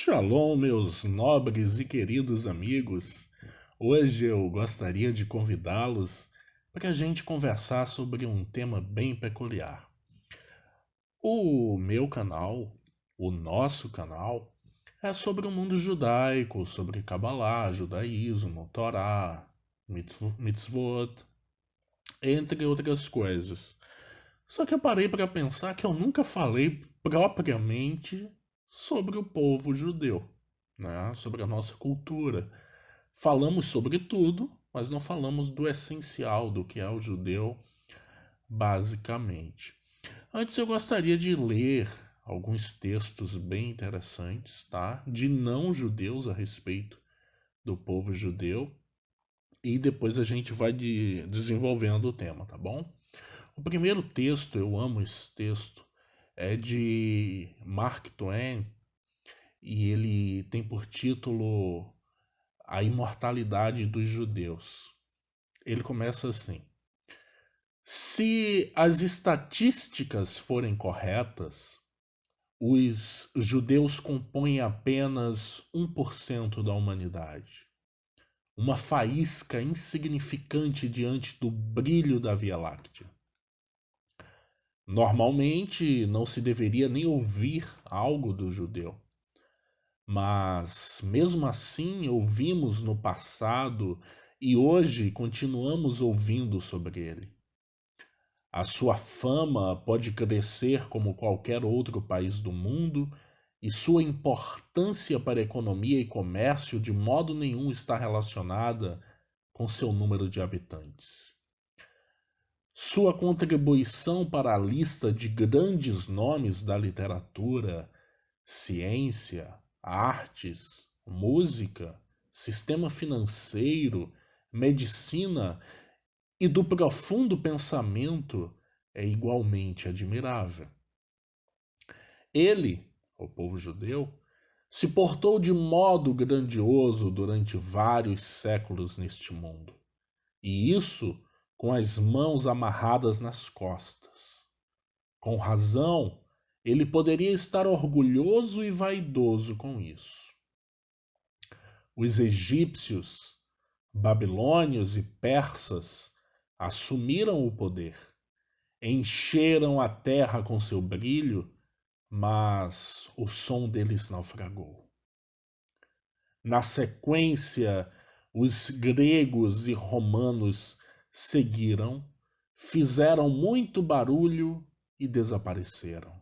Shalom, meus nobres e queridos amigos. Hoje eu gostaria de convidá-los para a gente conversar sobre um tema bem peculiar. O meu canal, o nosso canal, é sobre o mundo judaico, sobre Kabbalah, judaísmo, Torá, mitzvot, entre outras coisas. Só que eu parei para pensar que eu nunca falei propriamente sobre o povo judeu, né? Sobre a nossa cultura. Falamos sobre tudo, mas não falamos do essencial do que é o judeu, basicamente. Antes eu gostaria de ler alguns textos bem interessantes, tá? De não judeus a respeito do povo judeu e depois a gente vai desenvolvendo o tema, tá bom? O primeiro texto, eu amo esse texto, é de Mark Twain e ele tem por título A Imortalidade dos Judeus. Ele começa assim: se as estatísticas forem corretas, os judeus compõem apenas 1% da humanidade. Uma faísca insignificante diante do brilho da Via Láctea. Normalmente não se deveria nem ouvir algo do judeu, mas mesmo assim ouvimos no passado e hoje continuamos ouvindo sobre ele. A sua fama pode crescer como qualquer outro país do mundo e sua importância para a economia e comércio de modo nenhum está relacionada com seu número de habitantes. Sua contribuição para a lista de grandes nomes da literatura, ciência, artes, música, sistema financeiro, medicina e do profundo pensamento é igualmente admirável. Ele, o povo judeu, se portou de modo grandioso durante vários séculos neste mundo. E isso com as mãos amarradas nas costas. Com razão, ele poderia estar orgulhoso e vaidoso com isso. Os egípcios, babilônios e persas assumiram o poder, encheram a terra com seu brilho, mas o som deles naufragou. Na sequência, os gregos e romanos seguiram, fizeram muito barulho e desapareceram.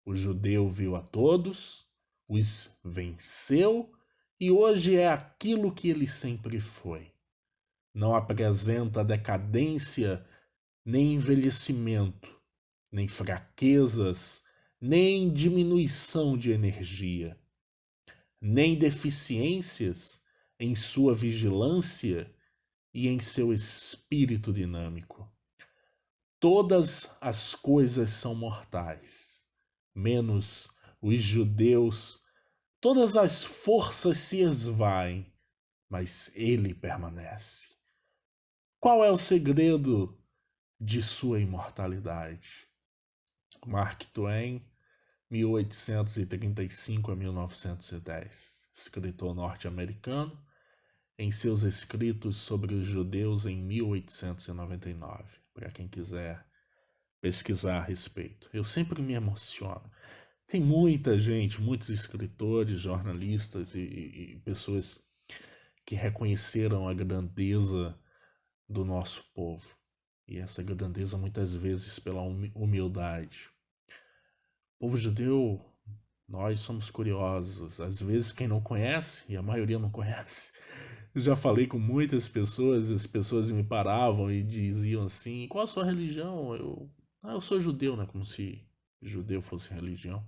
O judeu viu a todos, os venceu e hoje é aquilo que ele sempre foi. Não apresenta decadência, nem envelhecimento, nem fraquezas, nem diminuição de energia, nem deficiências em sua vigilância e em seu espírito dinâmico. Todas as coisas são mortais, menos os judeus. Todas as forças se esvaem, mas ele permanece. Qual é o segredo de sua imortalidade? Mark Twain, 1835 a 1910, escritor norte-americano, em seus escritos sobre os judeus em 1899, para quem quiser pesquisar a respeito. Eu sempre me emociono. Tem muita gente, muitos escritores, jornalistas e pessoas que reconheceram a grandeza do nosso povo. E essa grandeza muitas vezes pela humildade. O povo judeu, nós somos curiosos. Às vezes quem não conhece, e a maioria não conhece. Eu já falei com muitas pessoas, as pessoas me paravam e diziam assim: qual a sua religião? Eu sou judeu, né? Como se judeu fosse religião.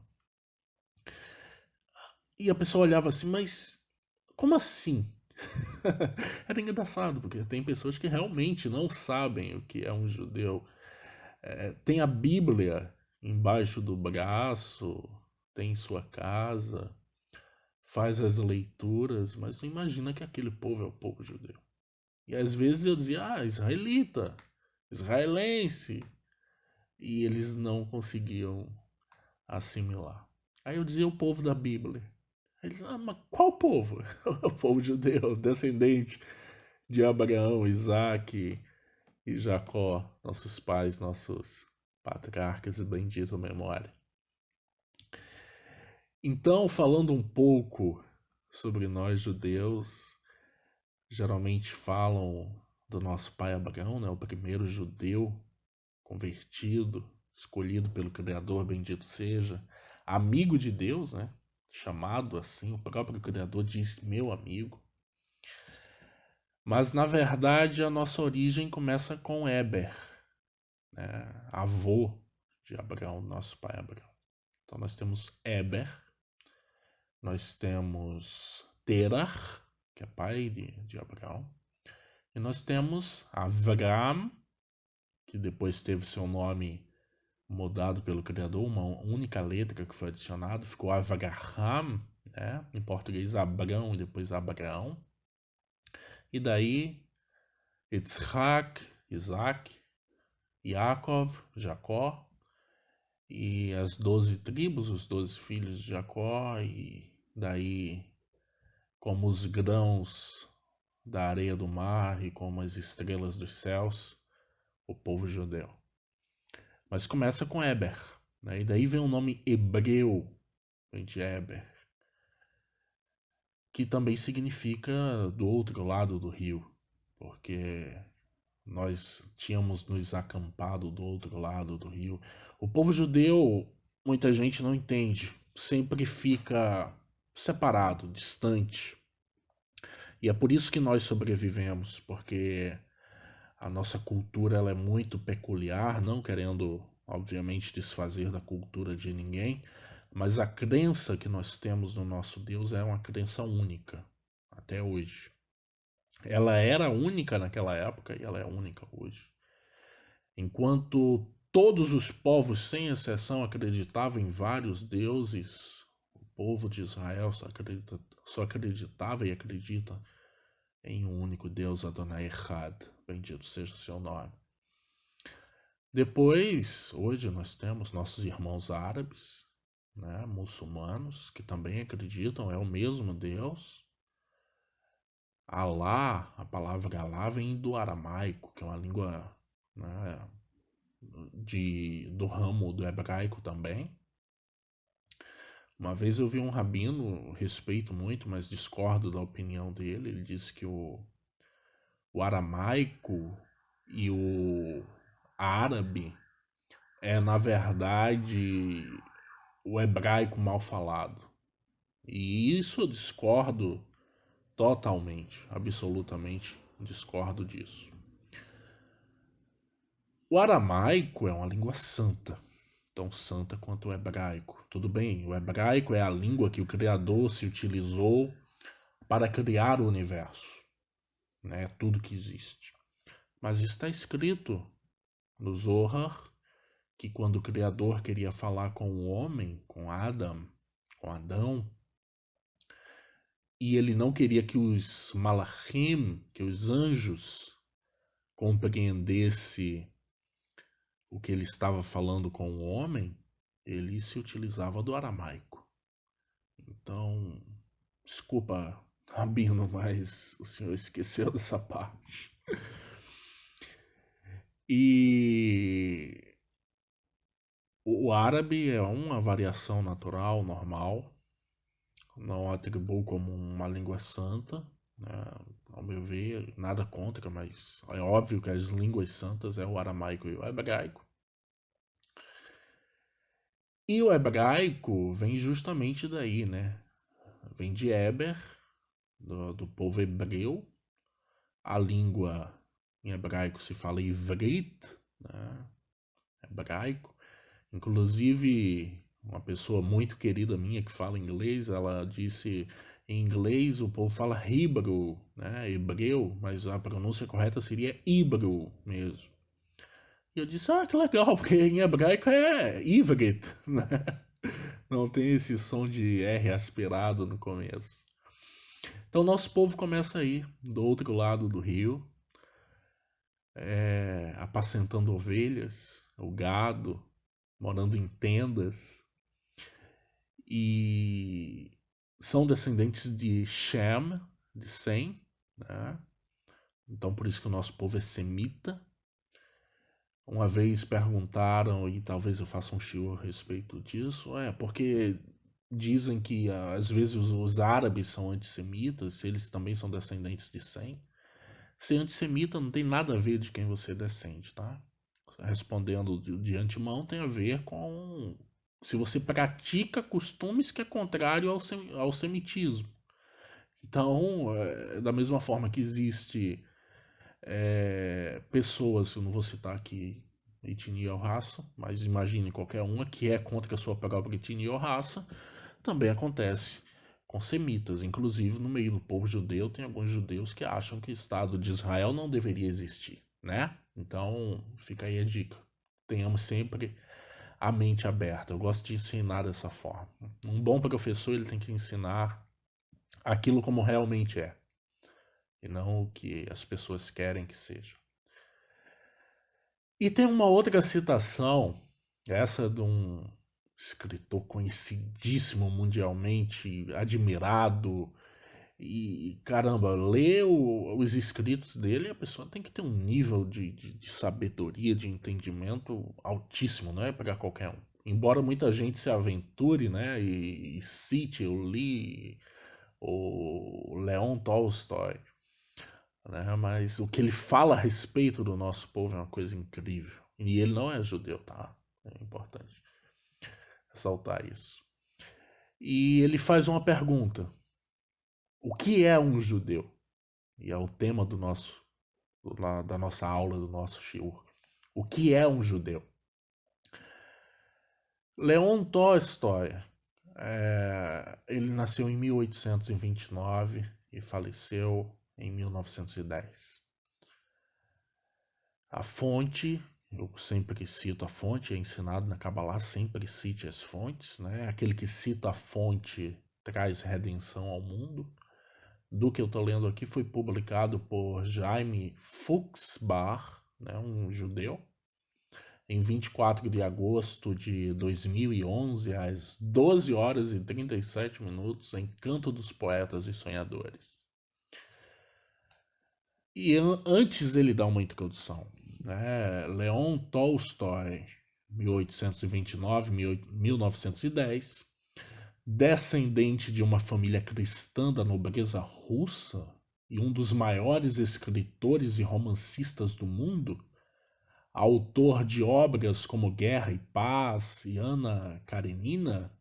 E a pessoa olhava assim, mas como assim? Era engraçado, porque tem pessoas que realmente não sabem o que é um judeu. Tem a Bíblia embaixo do braço, tem em sua casa, faz as leituras, mas não imagina que aquele povo é o povo judeu. E às vezes eu dizia, israelita, israelense, e eles não conseguiam assimilar. Aí eu dizia o povo da Bíblia. Ele, mas qual povo? O povo judeu, descendente de Abraão, Isaac e Jacó, nossos pais, nossos patriarcas e bendita memória. Então, falando um pouco sobre nós judeus, geralmente falam do nosso pai Abraão, né, o primeiro judeu convertido, escolhido pelo Criador, bendito seja, amigo de Deus, né, chamado assim, o próprio Criador diz meu amigo. Mas na verdade a nossa origem começa com Éber, né, avô de Abraão, nosso pai Abraão. Então nós temos Éber, nós temos Terah, que é pai de Abraão, e nós temos Avram, que depois teve seu nome mudado pelo Criador, uma única letra que foi adicionada, ficou Avraham, né? Em português Abrão e depois Abraão. E daí Yitzhak, Isaac, Yaakov, Jacó, e as 12 tribos, os 12 filhos de Jacó, e daí como os grãos da areia do mar e como as estrelas dos céus, o povo judeu. Mas começa com Eber, né? E daí vem o nome hebreu, vem de Eber, que também significa do outro lado do rio, porque nós tínhamos nos acampado do outro lado do rio. O povo judeu, muita gente não entende, sempre fica separado, distante. E é por isso que nós sobrevivemos, porque a nossa cultura ela é muito peculiar, não querendo, obviamente, desfazer da cultura de ninguém, mas a crença que nós temos no nosso Deus é uma crença única, até hoje. Ela era única naquela época e ela é única hoje. Enquanto todos os povos, sem exceção, acreditavam em vários deuses, o povo de Israel só acreditava e acredita em um único Deus, Adonai Echad, bendito seja seu nome. Depois, hoje nós temos nossos irmãos árabes, né, muçulmanos, que também acreditam, é o mesmo Deus. Alá, a palavra Alá vem do aramaico, que é uma língua, né, do ramo do hebraico também. Uma vez eu vi um rabino, respeito muito, mas discordo da opinião dele. Ele disse que o aramaico e o árabe é, na verdade, o hebraico mal falado. E isso eu discordo totalmente, absolutamente discordo disso. O aramaico é uma língua santa, tão santa quanto o hebraico. Tudo bem, o hebraico é a língua que o Criador se utilizou para criar o universo, né? Tudo que existe. Mas está escrito no Zohar que quando o Criador queria falar com o homem, com Adão, e ele não queria que os malachim, que os anjos, compreendesse o que ele estava falando com o homem, ele se utilizava do aramaico. Então, desculpa, Rabino, mas o senhor esqueceu dessa parte. E o árabe é uma variação natural, normal, não atribuo como uma língua santa, né? Ao meu ver, nada contra, mas é óbvio que as línguas santas é o aramaico e o hebraico. E o hebraico vem justamente daí, né? Vem de Eber, do povo hebreu. A língua em hebraico se fala ivrit, né? Hebraico. Inclusive, uma pessoa muito querida minha que fala inglês, ela disse em inglês o povo fala Hebrew, né? Hebreu, mas a pronúncia correta seria Hebrew mesmo. E eu disse, que legal, porque em hebraico é Ivrit, né? Não tem esse som de R aspirado no começo. Então nosso povo começa aí, do outro lado do rio, apacentando ovelhas, o gado, morando em tendas. E são descendentes de Shem, de Sem, né? Então por isso que o nosso povo é semita. Uma vez perguntaram, e talvez eu faça um shiur a respeito disso, porque dizem que às vezes os árabes são antissemitas, se eles também são descendentes de Sem. Ser antissemita não tem nada a ver de quem você descende, tá? Respondendo de antemão, tem a ver com se você pratica costumes que é contrário ao semitismo. Então, da mesma forma que existe pessoas, eu não vou citar aqui etnia ou raça, mas imagine qualquer uma que é contra a sua própria etnia ou raça, também acontece com semitas. Inclusive, no meio do povo judeu, tem alguns judeus que acham que o Estado de Israel não deveria existir, né? Então, fica aí a dica. Tenhamos sempre a mente aberta. Eu gosto de ensinar dessa forma. Um bom professor, ele tem que ensinar aquilo como realmente é, e não o que as pessoas querem que seja. E tem uma outra citação, essa de um escritor conhecidíssimo mundialmente, admirado, e caramba, ler os escritos dele, a pessoa tem que ter um nível de sabedoria, de entendimento altíssimo, não é para qualquer um. Embora muita gente se aventure, né, e cite, eu li o Leon Tolstói, né, mas o que ele fala a respeito do nosso povo é uma coisa incrível. E ele não é judeu, tá? É importante ressaltar isso. E ele faz uma pergunta: o que é um judeu? E é o tema da nossa aula, do nosso shiur. O que é um judeu? Leon Tolstói, ele nasceu em 1829 e faleceu em 1910. A fonte, eu sempre cito a fonte, é ensinado na Kabbalah, sempre cite as fontes, né? Aquele que cita a fonte traz redenção ao mundo. Do que eu estou lendo aqui foi publicado por Jaime Fuchsbach, né, um judeu, em 24 de agosto de 2011, às 12 horas e 37 minutos, em Canto dos Poetas e Sonhadores. E antes ele dá uma introdução, né? Leon Tolstói, 1829-1910, descendente de uma família cristã da nobreza russa e um dos maiores escritores e romancistas do mundo, autor de obras como Guerra e Paz e Ana Karenina,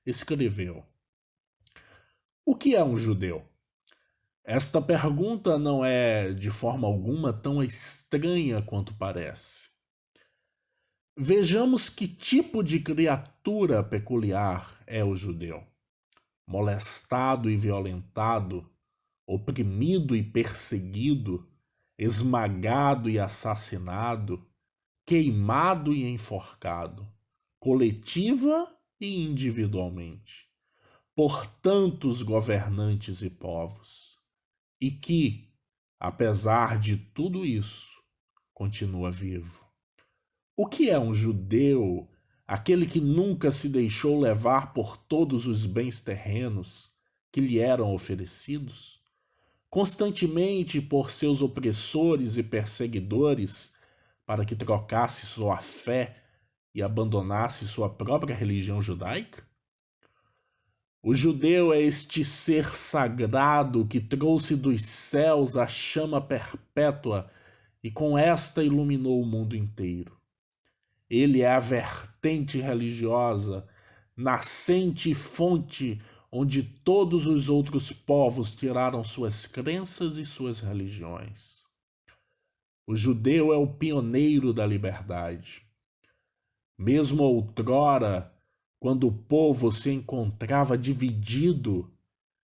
escreveu: o que é um judeu? Esta pergunta não é, de forma alguma, tão estranha quanto parece. Vejamos que tipo de criatura peculiar é o judeu. Molestado e violentado, oprimido e perseguido, esmagado e assassinado, queimado e enforcado, coletiva e individualmente, por tantos governantes e povos, e que, apesar de tudo isso, continua vivo. O que é um judeu, aquele que nunca se deixou levar por todos os bens terrenos que lhe eram oferecidos? Constantemente por seus opressores e perseguidores, para que trocasse sua fé e abandonasse sua própria religião judaica? O judeu é este ser sagrado que trouxe dos céus a chama perpétua e com esta iluminou o mundo inteiro. Ele é a vertente religiosa, nascente e fonte onde todos os outros povos tiraram suas crenças e suas religiões. O judeu é o pioneiro da liberdade. Mesmo outrora, quando o povo se encontrava dividido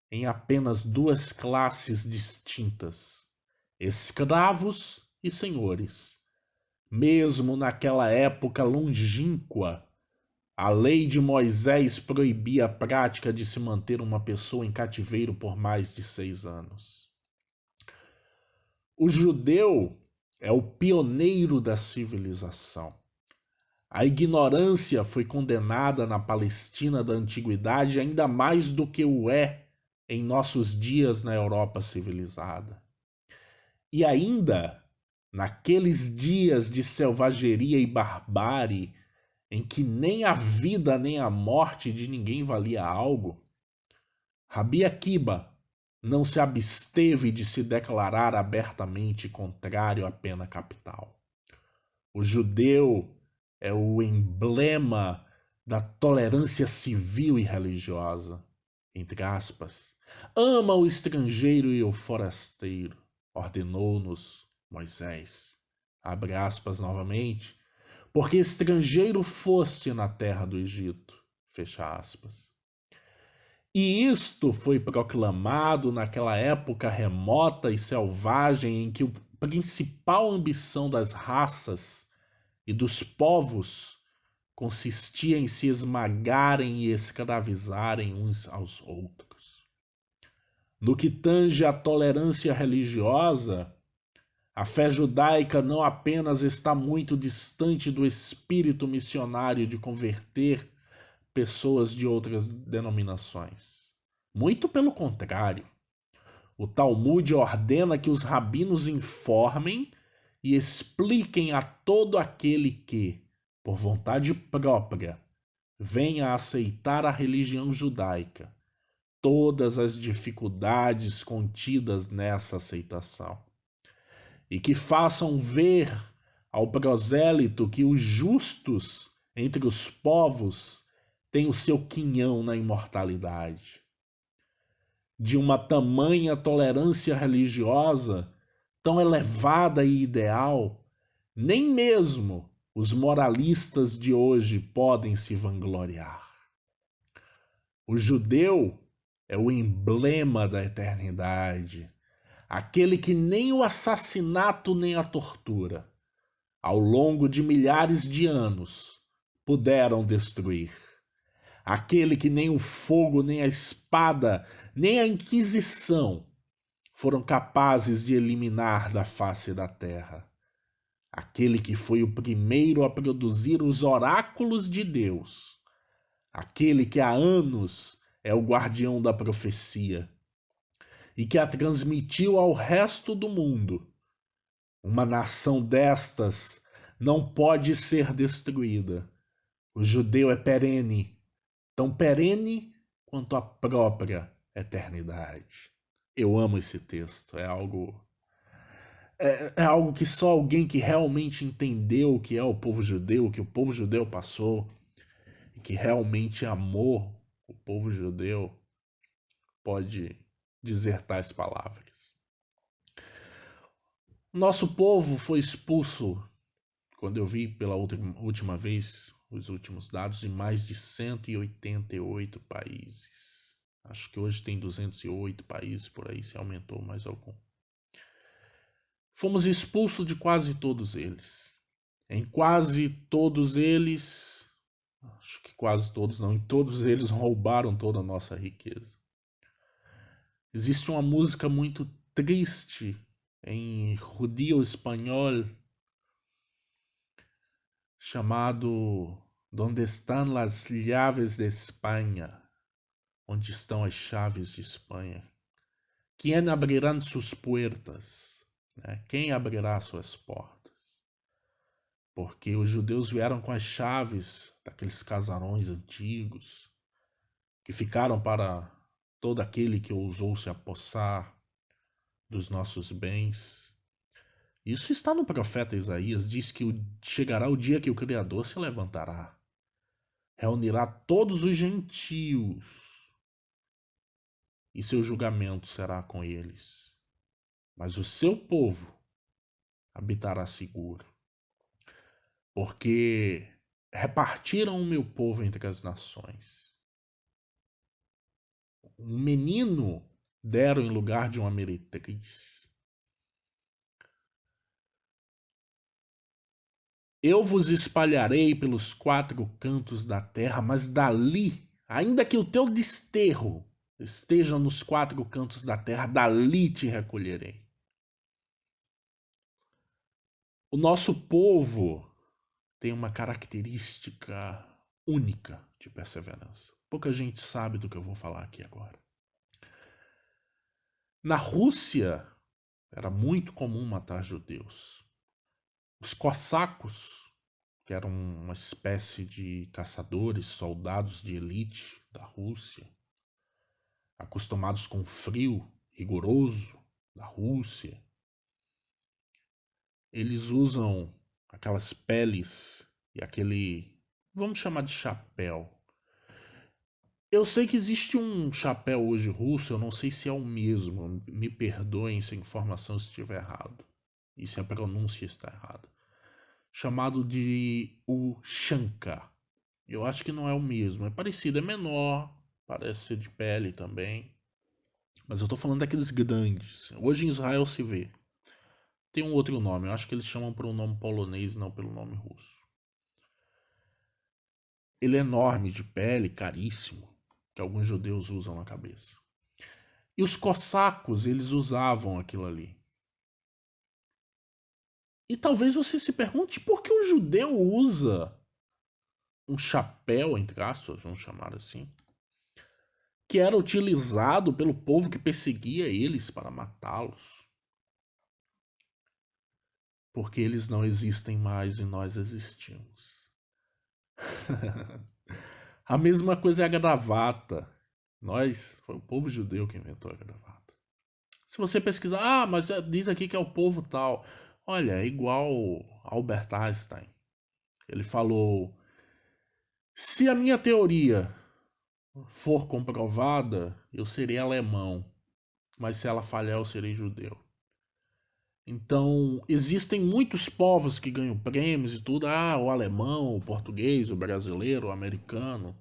em apenas duas classes distintas, escravos e senhores. Mesmo naquela época longínqua, a lei de Moisés proibia a prática de se manter uma pessoa em cativeiro por mais de 6 anos. O judeu é o pioneiro da civilização. A ignorância foi condenada na Palestina da antiguidade ainda mais do que o é em nossos dias na Europa civilizada. E ainda, naqueles dias de selvageria e barbárie, em que nem a vida nem a morte de ninguém valia algo, Rabi Akiba não se absteve de se declarar abertamente contrário à pena capital. O judeu é o emblema da tolerância civil e religiosa, entre aspas. Ama o estrangeiro e o forasteiro, ordenou-nos Moisés. Abre aspas novamente. Porque estrangeiro foste na terra do Egito. Fecha aspas. E isto foi proclamado naquela época remota e selvagem em que a principal ambição das raças e dos povos consistia em se esmagarem e escravizarem uns aos outros. No que tange à tolerância religiosa, a fé judaica não apenas está muito distante do espírito missionário de converter pessoas de outras denominações. Muito pelo contrário. O Talmud ordena que os rabinos informem e expliquem a todo aquele que, por vontade própria, venha a aceitar a religião judaica, todas as dificuldades contidas nessa aceitação. E que façam ver ao prosélito que os justos entre os povos têm o seu quinhão na imortalidade. De uma tamanha tolerância religiosa, tão elevada e ideal, nem mesmo os moralistas de hoje podem se vangloriar. O judeu é o emblema da eternidade, aquele que nem o assassinato nem a tortura, ao longo de milhares de anos, puderam destruir. Aquele que nem o fogo, nem a espada, nem a Inquisição foram capazes de eliminar da face da terra. Aquele que foi o primeiro a produzir os oráculos de Deus. Aquele que há anos é o guardião da profecia e que a transmitiu ao resto do mundo. Uma nação destas não pode ser destruída. O judeu é perene, tão perene quanto a própria eternidade. Eu amo esse texto, é algo que só alguém que realmente entendeu o que é o povo judeu, o que o povo judeu passou, e que realmente amou o povo judeu, pode dizer tais palavras. Nosso povo foi expulso, quando eu vi pela última vez os últimos dados, em mais de 188 países. Acho que hoje tem 208 países por aí, se aumentou mais algum. Fomos expulsos de quase todos eles. Em quase todos eles, acho que quase todos não, em todos eles roubaram toda a nossa riqueza. Existe uma música muito triste em judío espanhol chamado Donde están las llaves de Espanha? Onde estão as chaves de Espanha? Quem abrirá suas puertas? Quem abrirá suas portas? Porque os judeus vieram com as chaves daqueles casarões antigos que ficaram para todo aquele que ousou se apossar dos nossos bens. Isso está no profeta Isaías, diz que chegará o dia que o Criador se levantará, reunirá todos os gentios e seu julgamento será com eles. Mas o seu povo habitará seguro, porque repartiram o meu povo entre as nações. Um menino deram em lugar de uma meretriz. Eu vos espalharei pelos 4 cantos da terra, mas dali, ainda que o teu desterro esteja nos 4 cantos da terra, dali te recolherei. O nosso povo tem uma característica única de perseverança. Pouca gente sabe do que eu vou falar aqui agora. Na Rússia, era muito comum matar judeus. Os cossacos, que eram uma espécie de caçadores, soldados de elite da Rússia, acostumados com o frio rigoroso da Rússia, eles usam aquelas peles e aquele, vamos chamar de chapéu. Eu sei que existe um chapéu hoje russo, eu não sei se é o mesmo, me perdoem se a informação estiver errada e se a pronúncia está errada, chamado de Ushanka. Eu acho que não é o mesmo, é parecido, é menor, parece ser de pele também, mas eu tô falando daqueles grandes. Hoje em Israel se vê. Tem um outro nome, eu acho que eles chamam por um nome polonês, não pelo nome russo. Ele é enorme, de pele, caríssimo, que alguns judeus usam na cabeça. E os cossacos, eles usavam aquilo ali. E talvez você se pergunte por que o judeu usa um chapéu, entre aspas, vamos chamar assim, que era utilizado pelo povo que perseguia eles para matá-los. Porque eles não existem mais e nós existimos. A mesma coisa é a gravata. Foi o povo judeu que inventou a gravata. Se você pesquisar, mas diz aqui que é o povo tal. Olha, é igual Albert Einstein. Ele falou: se a minha teoria for comprovada, eu serei alemão, mas se ela falhar, eu serei judeu. Então, existem muitos povos que ganham prêmios e tudo. O alemão, o português, o brasileiro, o americano.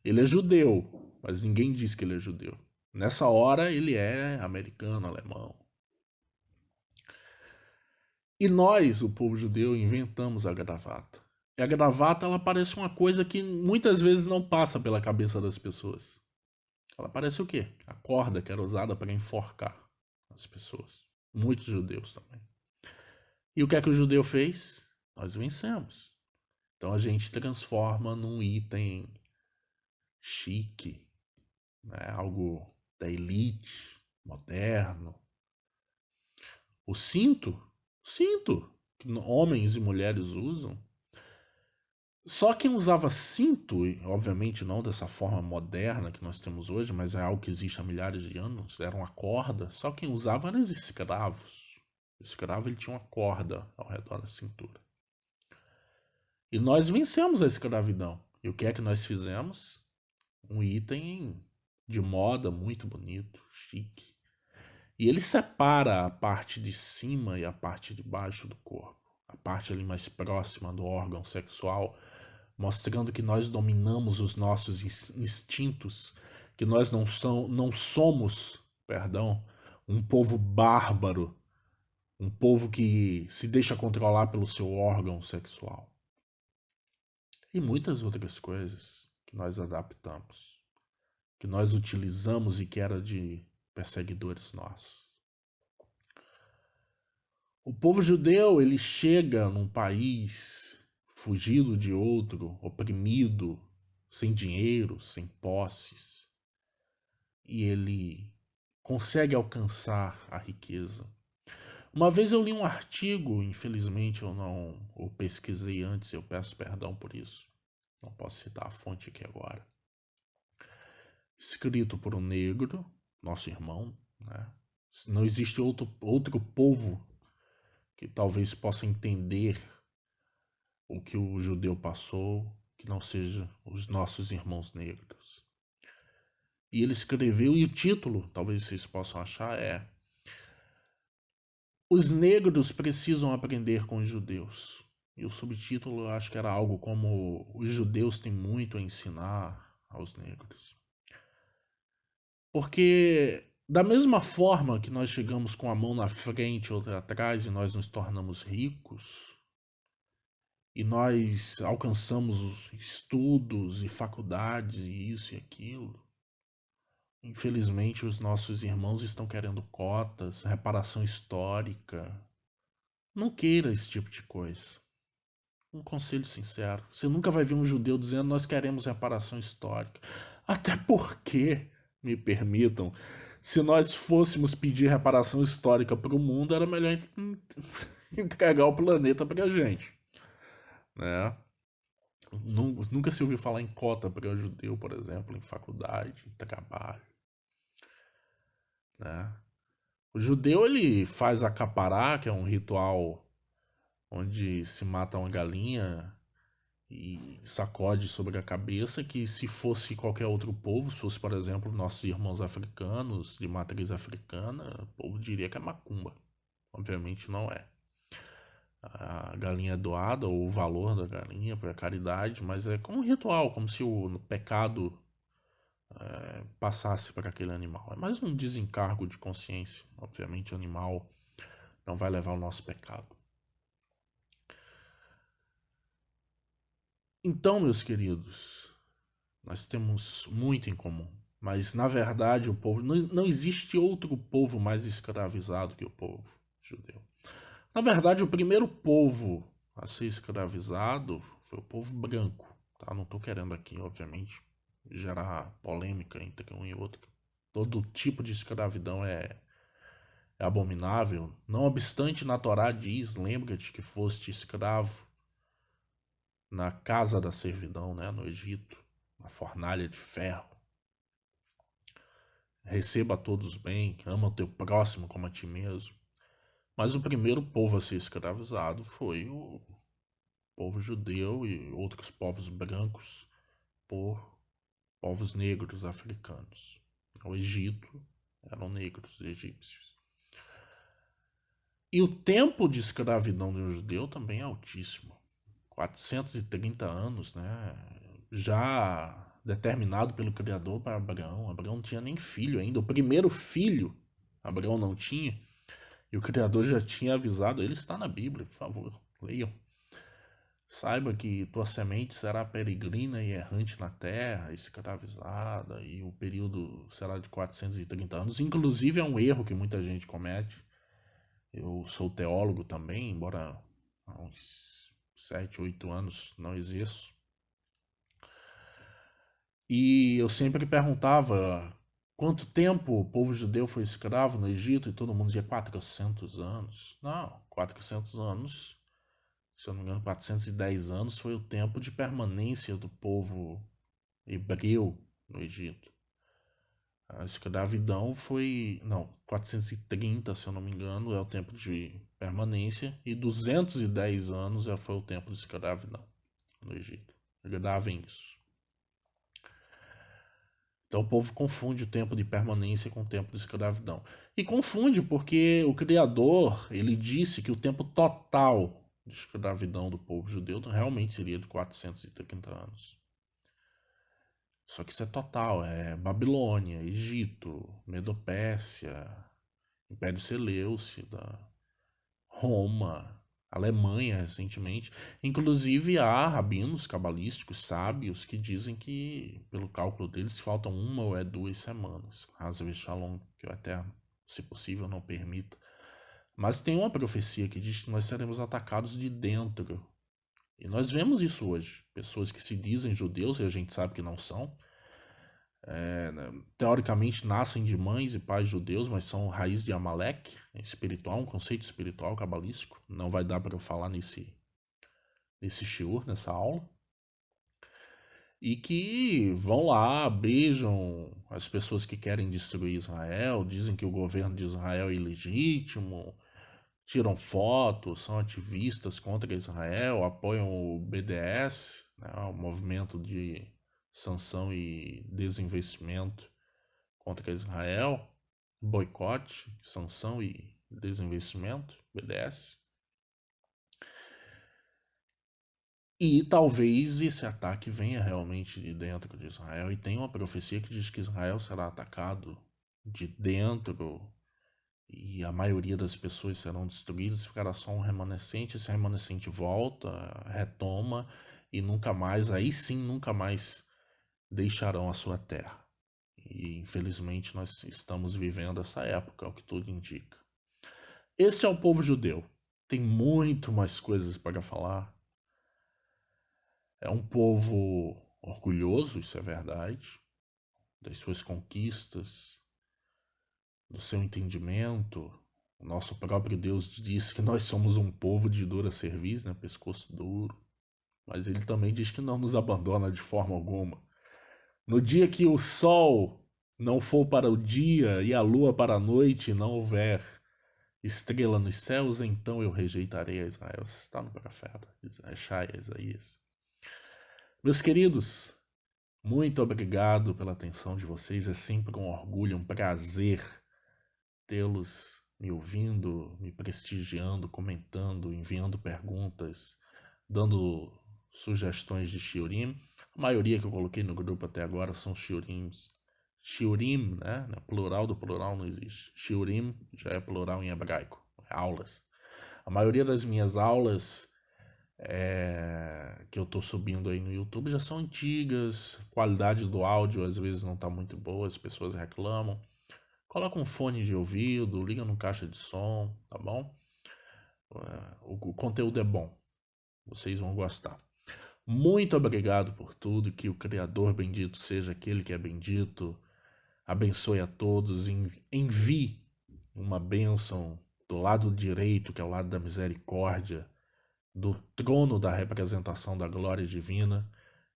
Ele é judeu, mas ninguém diz que ele é judeu. Nessa hora, ele é americano, alemão. E nós, o povo judeu, inventamos a gravata. E a gravata, ela parece uma coisa que muitas vezes não passa pela cabeça das pessoas. Ela parece o quê? A corda que era usada para enforcar as pessoas. Muitos judeus também. E o que é que o judeu fez? Nós vencemos. Então a gente transforma num item chique, né? Algo da elite, moderno. O cinto, que homens e mulheres usam. Só quem usava cinto, e obviamente não dessa forma moderna que nós temos hoje, mas é algo que existe há milhares de anos, era uma corda, só quem usava eram os escravos. O escravo ele tinha uma corda ao redor da cintura. E nós vencemos a escravidão. E o que é que nós fizemos? Um item de moda muito bonito, chique. E ele separa a parte de cima e a parte de baixo do corpo. A parte ali mais próxima do órgão sexual, mostrando que nós dominamos os nossos instintos, que nós não somos, perdão, um povo bárbaro, um povo que se deixa controlar pelo seu órgão sexual. E muitas outras coisas que nós adaptamos, que nós utilizamos e que era de perseguidores nossos. O povo judeu, ele chega num país fugido de outro, oprimido, sem dinheiro, sem posses, e ele consegue alcançar a riqueza. Uma vez eu li um artigo, infelizmente eu não o pesquisei antes, eu peço perdão por isso. Não posso citar a fonte aqui agora. Escrito por um negro, nosso irmão, né? Não existe outro povo que talvez possa entender o que o judeu passou, que não seja os nossos irmãos negros. E ele escreveu, e o título, talvez vocês possam achar, é: Os negros precisam aprender com os judeus. E o subtítulo eu acho que era algo como: Os judeus têm muito a ensinar aos negros. Porque da mesma forma que nós chegamos com a mão na frente e outra atrás e nós nos tornamos ricos, e nós alcançamos estudos e faculdades e isso e aquilo, infelizmente os nossos irmãos estão querendo cotas, reparação histórica. Não queira esse tipo de coisa. Um conselho sincero. Você nunca vai ver um judeu dizendo nós queremos reparação histórica. Até porque, me permitam, se nós fôssemos pedir reparação histórica para o mundo, era melhor entregar o planeta para a gente, né? Nunca se ouviu falar em cota para o judeu, por exemplo, em faculdade, em trabalho, né? O judeu ele faz a capará, que é um ritual onde se mata uma galinha e sacode sobre a cabeça, que se fosse qualquer outro povo, se fosse, por exemplo, nossos irmãos africanos de matriz africana, o povo diria que é macumba. Obviamente não é. A galinha é doada, ou o valor da galinha para caridade, mas é como um ritual, como se o pecado passasse para aquele animal. É mais um desencargo de consciência. Obviamente o animal não vai levar o nosso pecado. Então, meus queridos, nós temos muito em comum. Mas, na verdade, o povo. Não existe outro povo mais escravizado que o povo judeu. Na verdade, o primeiro povo a ser escravizado foi o povo branco. Tá? Não estou querendo aqui, obviamente, gerar polêmica entre um e outro. Todo tipo de escravidão é abominável. Não obstante, na Torá diz: lembra-te que foste escravo na casa da servidão, né, no Egito, na fornalha de ferro. Receba a todos bem, ama o teu próximo como a ti mesmo. Mas o primeiro povo a ser escravizado foi o povo judeu e outros povos brancos por povos negros africanos. O Egito eram negros egípcios. E o tempo de escravidão do judeu também é altíssimo. 430 anos, né? Já determinado pelo Criador para Abraão. Abraão não tinha nem filho ainda. O primeiro filho Abraão não tinha. E o Criador já tinha avisado. Ele está na Bíblia, por favor, leiam. Saiba que tua semente será peregrina e errante na terra, escravizada, e o período será de 430 anos. Inclusive é um erro que muita gente comete. Eu sou teólogo também, embora há uns 7, 8 anos não exerço. E eu sempre perguntava quanto tempo o povo judeu foi escravo no Egito e todo mundo dizia 400 anos. Não, 400 anos, se eu não me engano, 410 anos foi o tempo de permanência do povo hebreu no Egito. A escravidão foi, não, 430, se eu não me engano, é o tempo de permanência e 210 anos foi o tempo de escravidão no Egito. Gravem isso. Então o povo confunde o tempo de permanência com o tempo de escravidão. E confunde porque o Criador, ele disse que o tempo total de escravidão do povo judeu realmente seria de 430 anos. Só que isso é total, é Babilônia, Egito, Medopérsia, Império Seleucida, Roma, Alemanha recentemente. Inclusive há rabinos cabalísticos sábios que dizem que, pelo cálculo deles, faltam 1 ou 2 semanas. Hasve Shalom, que o Eterno, se possível, não permita. Mas tem uma profecia que diz que nós seremos atacados de dentro. E nós vemos isso hoje. Pessoas que se dizem judeus, e a gente sabe que não são, teoricamente nascem de mães e pais judeus, mas são raiz de Amaleque, espiritual, um conceito espiritual cabalístico. Não vai dar para eu falar nesse shiur, nessa aula. E que vão lá, beijam as pessoas que querem destruir Israel, dizem que o governo de Israel é ilegítimo, tiram fotos, são ativistas contra Israel, apoiam o BDS, né, o movimento de sanção e desinvestimento contra Israel, boicote, sanção e desinvestimento, BDS. E talvez esse ataque venha realmente de dentro de Israel. E tem uma profecia que diz que Israel será atacado de dentro e a maioria das pessoas serão destruídas, ficará só um remanescente. Esse remanescente volta, retoma e nunca mais, aí sim, nunca mais deixarão a sua terra. E infelizmente nós estamos vivendo essa época, é o que tudo indica. Este é o povo judeu. Tem muito mais coisas para falar, É um povo orgulhoso, isso é verdade, das suas conquistas, do seu entendimento. O nosso próprio Deus disse que nós somos um povo de dura cerviz, né? Pescoço duro. Mas ele também diz que não nos abandona de forma alguma. No dia que o sol não for para o dia e a lua para a noite, e não houver estrela nos céus, então eu rejeitarei a Israel. Está no profeta Isaías. Meus queridos, muito obrigado pela atenção de vocês. É sempre um orgulho, um prazer tê-los me ouvindo, me prestigiando, comentando, enviando perguntas, dando sugestões de shiurim. A maioria que eu coloquei no grupo até agora são shiurims. Shiurim, né? Plural do plural não existe. Shiurim já é plural em hebraico. É aulas. A maioria das minhas aulas que eu estou subindo aí no YouTube já são antigas. A qualidade do áudio às vezes não está muito boa, as pessoas reclamam. Coloca um fone de ouvido, liga no caixa de som, tá bom? O conteúdo é bom, vocês vão gostar. Muito obrigado por tudo, que o Criador bendito seja aquele que é bendito. Abençoe a todos, envie uma bênção do lado direito, que é o lado da misericórdia, do trono da representação da glória divina.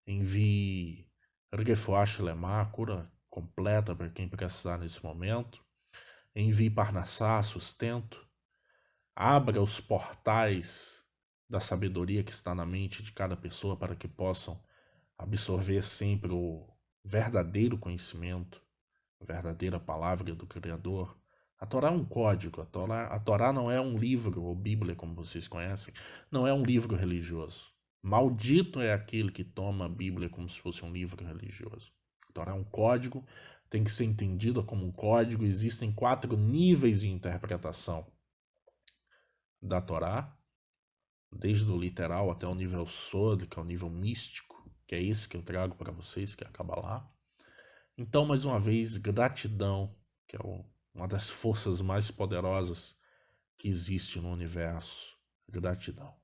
Envie Refuah Shlema, cura completa para quem precisar nesse momento. Envie Parnassá, sustento. Abra os portais da sabedoria que está na mente de cada pessoa para que possam absorver sempre o verdadeiro conhecimento, a verdadeira palavra do Criador. A Torá é um código, a Torá não é um livro, ou Bíblia, como vocês conhecem, não é um livro religioso. Maldito é aquele que toma a Bíblia como se fosse um livro religioso. A Torá é um código, tem que ser entendida como um código. Existem 4 níveis de interpretação da Torá, desde o literal até o nível sod, que é o nível místico, que é esse que eu trago para vocês, que é a Kabbalah. Então, mais uma vez, gratidão, que é uma das forças mais poderosas que existe no universo. Gratidão.